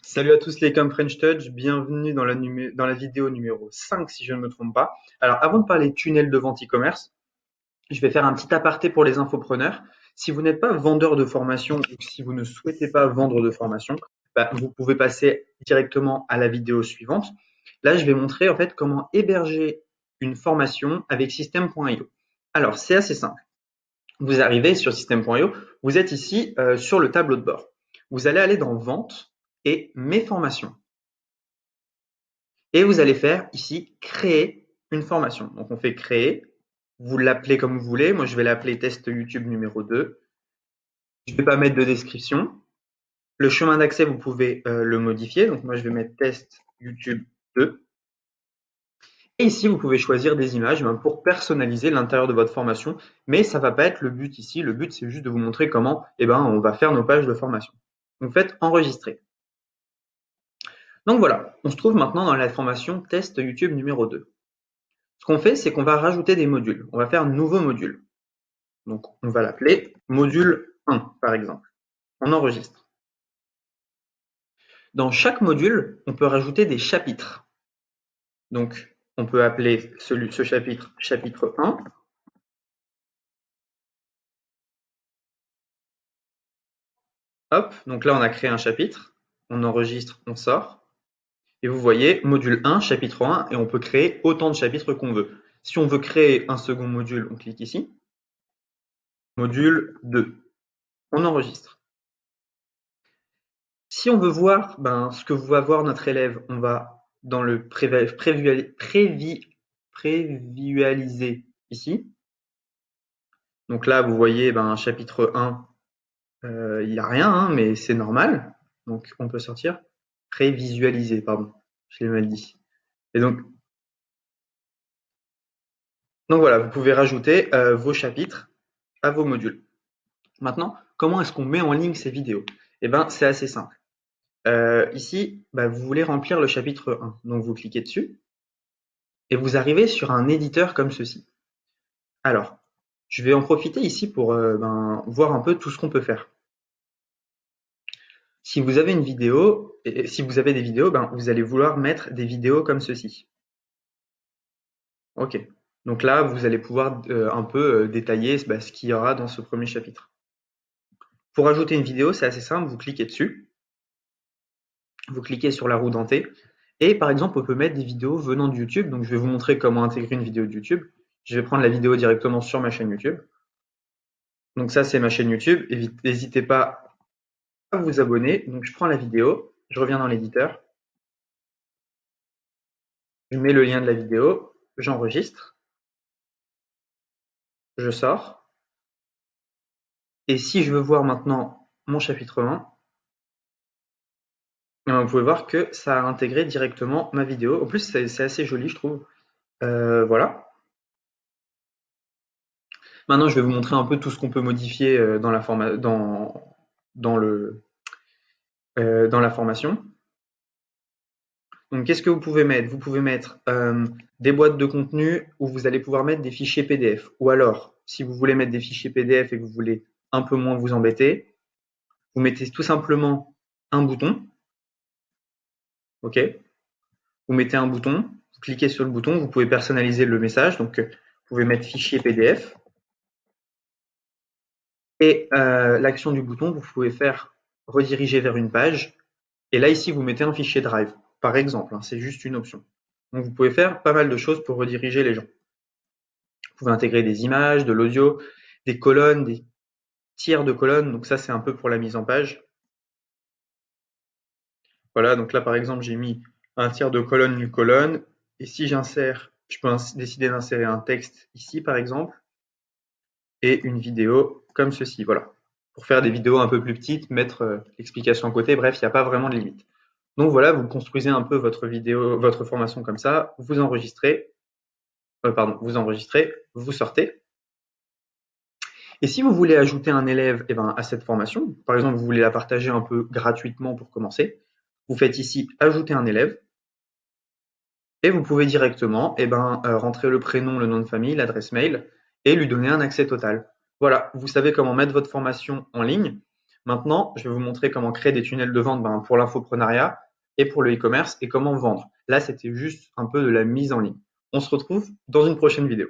Salut à tous les Come French Touch, bienvenue dans la vidéo numéro 5 si je ne me trompe pas. Alors avant de parler tunnel de vente e-commerce, je vais faire un petit aparté pour les infopreneurs. Si vous n'êtes pas vendeur de formation ou si vous ne souhaitez pas vendre de formation, vous pouvez passer directement à la vidéo suivante. Là, je vais montrer en fait comment héberger une formation avec System.io. Alors c'est assez simple. Vous arrivez sur System.io, vous êtes ici sur le tableau de bord. Vous allez aller dans Vente et Mes formations. Et vous allez faire ici créer une formation. Donc on fait créer, vous l'appelez comme vous voulez. Moi je vais l'appeler test YouTube numéro 2. Je ne vais pas mettre de description. Le chemin d'accès, vous pouvez le modifier. Donc moi je vais mettre test YouTube 2. Et ici, vous pouvez choisir des images pour personnaliser l'intérieur de votre formation, mais ça ne va pas être le but ici. Le but, c'est juste de vous montrer comment on va faire nos pages de formation. Donc faites enregistrer. Donc voilà, on se trouve maintenant dans la formation test YouTube numéro 2. Ce qu'on fait, c'est qu'on va rajouter des modules. On va faire un nouveau module. Donc, on va l'appeler module 1, par exemple. On enregistre. Dans chaque module, on peut rajouter des chapitres. Donc, on peut appeler ce chapitre chapitre 1. Hop, donc là, on a créé un chapitre. On enregistre, on sort. Et vous voyez, module 1, chapitre 1, et on peut créer autant de chapitres qu'on veut. Si on veut créer un second module, on clique ici. Module 2. On enregistre. Si on veut voir ce que va voir notre élève, on va dans le prévisualiser ici. Donc là, vous voyez chapitre 1, il n'y a rien, hein, mais c'est normal. Donc on peut sortir. Prévisualiser, pardon, je l'ai mal dit. Et donc voilà, vous pouvez rajouter vos chapitres à vos modules. Maintenant, comment est-ce qu'on met en ligne ces vidéos? C'est assez simple. Ici, vous voulez remplir le chapitre 1. Donc vous cliquez dessus et vous arrivez sur un éditeur comme ceci. Alors, je vais en profiter ici pour voir un peu tout ce qu'on peut faire. Si vous avez une vidéo, et si vous avez des vidéos, vous allez vouloir mettre des vidéos comme ceci. Ok. Donc là, vous allez pouvoir un peu détailler ce qu'il y aura dans ce premier chapitre. Pour ajouter une vidéo, c'est assez simple, vous cliquez dessus, vous cliquez sur la roue dentée, et par exemple, on peut mettre des vidéos venant de YouTube. Donc je vais vous montrer comment intégrer une vidéo de YouTube. Je vais prendre la vidéo directement sur ma chaîne YouTube. Donc ça, c'est ma chaîne YouTube. N'hésitez pas à vous abonner. Donc je prends la vidéo, je reviens dans l'éditeur, je mets le lien de la vidéo, j'enregistre, je sors. Et si je veux voir maintenant mon chapitre 1, vous pouvez voir que ça a intégré directement ma vidéo. En plus, c'est assez joli, je trouve. Voilà. Maintenant, je vais vous montrer un peu tout ce qu'on peut modifier dans la formation. Donc, qu'est-ce que vous pouvez mettre? Vous pouvez mettre des boîtes de contenu où vous allez pouvoir mettre des fichiers PDF. Ou alors, si vous voulez mettre des fichiers PDF et que vous voulez un peu moins vous embêter, vous mettez tout simplement un bouton. OK? Vous mettez un bouton, vous cliquez sur le bouton, vous pouvez personnaliser le message. Donc, vous pouvez mettre fichier PDF. Et l'action du bouton, vous pouvez faire rediriger vers une page. Et là, ici, vous mettez un fichier Drive, par exemple. Hein, c'est juste une option. Donc, vous pouvez faire pas mal de choses pour rediriger les gens. Vous pouvez intégrer des images, de l'audio, des colonnes, des tiers de colonnes. Donc ça, c'est un peu pour la mise en page. Voilà, donc là, par exemple, j'ai mis un tiers de colonne, une colonne. Et si j'insère, je peux décider d'insérer un texte ici, par exemple, et une vidéo comme ceci. Voilà. Pour faire des vidéos un peu plus petites, mettre l'explication à côté. Bref, il n'y a pas vraiment de limite. Donc voilà, vous construisez un peu votre vidéo, votre formation comme ça. Vous enregistrez, vous sortez. Et si vous voulez ajouter un élève à cette formation, par exemple, vous voulez la partager un peu gratuitement pour commencer, vous faites ici ajouter un élève et vous pouvez directement rentrer le prénom, le nom de famille, l'adresse mail et lui donner un accès total. Voilà, vous savez comment mettre votre formation en ligne. Maintenant, je vais vous montrer comment créer des tunnels de vente pour l'infoprenariat et pour le e-commerce et comment vendre. Là, c'était juste un peu de la mise en ligne. On se retrouve dans une prochaine vidéo.